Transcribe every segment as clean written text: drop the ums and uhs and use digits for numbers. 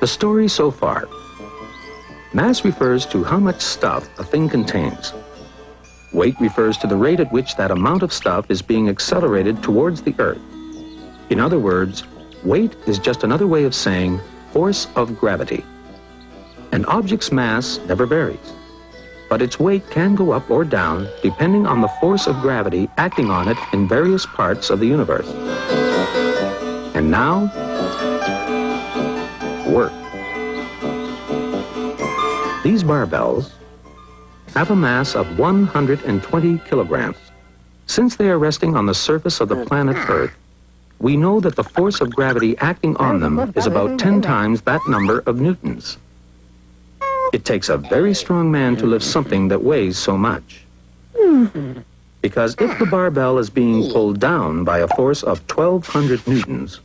The story so far. Mass refers to how much stuff a thing contains. Weight refers to the rate at which that amount of stuff is being accelerated towards the Earth. In other words, weight is just another way of saying force of gravity. An object's mass never varies, but its weight can go up or down depending on the force of gravity acting on it in various parts of the universe. And now, work. These barbells have a mass of 120 kilograms. Since they are resting on the surface of the planet Earth, we know that the force of gravity acting on them is about 10 times that number of newtons. It takes a very strong man to lift something that weighs so much. Because if the barbell is being pulled down by a force of 1,200 newtons,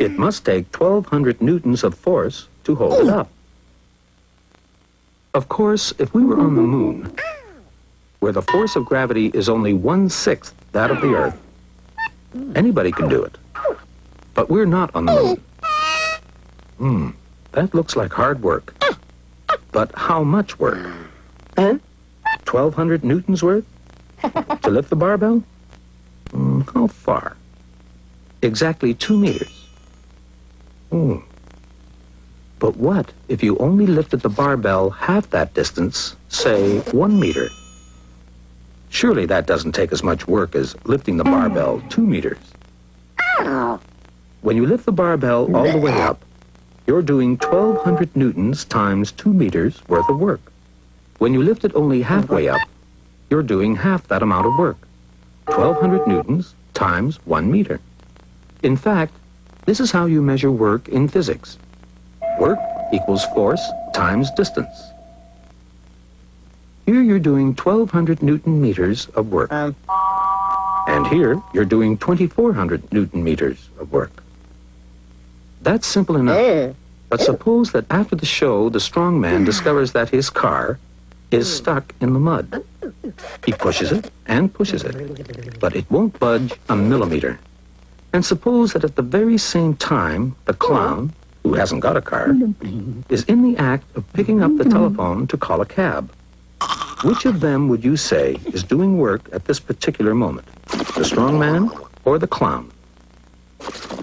it must take 1,200 newtons of force to hold it up. Of course, if we were on the moon, where the force of gravity is only 1/6 that of the Earth, anybody can do it. But we're not on the moon. That looks like hard work. But how much work? 1,200 newtons worth? To lift the barbell? How far? Exactly 2 meters. But what if you only lifted the barbell half that distance, say 1 meter? Surely that doesn't take as much work as lifting the barbell 2 meters. When you lift the barbell all the way up, you're doing 1,200 newtons times 2 meters worth of work. When you lift it only halfway up, you're doing half that amount of work. 1,200 newtons times 1 meter. In fact, this is how you measure work in physics. Work equals force times distance. Here you're doing 1,200 newton meters of work. And here you're doing 2,400 newton meters of work. That's simple enough. But suppose that after the show, the strong man discovers that his car is stuck in the mud. He pushes it and pushes it, but it won't budge a millimeter. And suppose that at the very same time, the clown, who hasn't got a car, is in the act of picking up the telephone to call a cab. Which of them would you say is doing work at this particular moment? The strong man or the clown?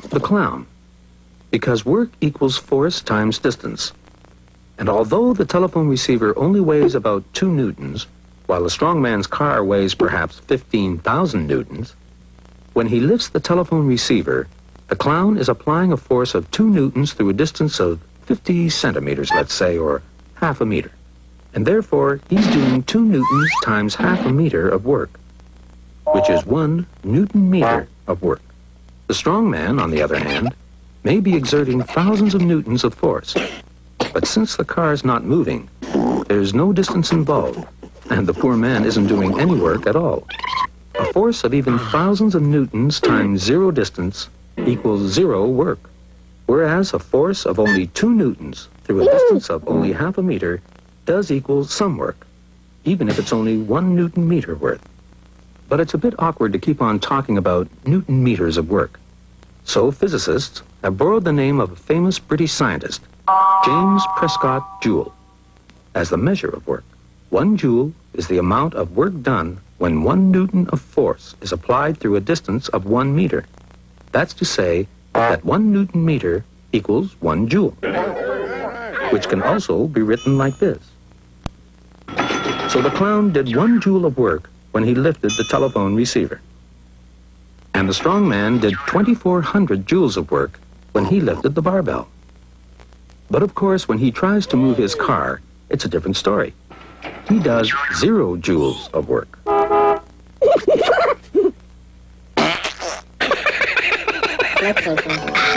The clown. Because work equals force times distance. And although the telephone receiver only weighs about 2 newtons, while the strong man's car weighs perhaps 15,000 newtons, when he lifts the telephone receiver, the clown is applying a force of 2 newtons through a distance of 50 centimeters, let's say, or half a meter. And therefore, he's doing 2 newtons times half a meter of work, which is 1 newton meter of work. The strong man, on the other hand, may be exerting thousands of newtons of force. But since the car's not moving, there's no distance involved, and the poor man isn't doing any work at all. A force of even thousands of newtons times 0 distance equals 0 work, whereas a force of only 2 newtons through a distance of only half a meter does equal some work, even if it's only 1 newton meter worth. But it's a bit awkward to keep on talking about newton meters of work. So physicists have borrowed the name of a famous British scientist, James Prescott Joule, as the measure of work. 1 joule is the amount of work done when 1 newton of force is applied through a distance of 1 meter. That's to say that 1 newton meter equals 1 joule, which can also be written like this. So the clown did 1 joule of work when he lifted the telephone receiver. And the strong man did 2,400 joules of work when he lifted the barbell. But of course, when he tries to move his car, it's a different story. He does 0 joules of work. That's okay.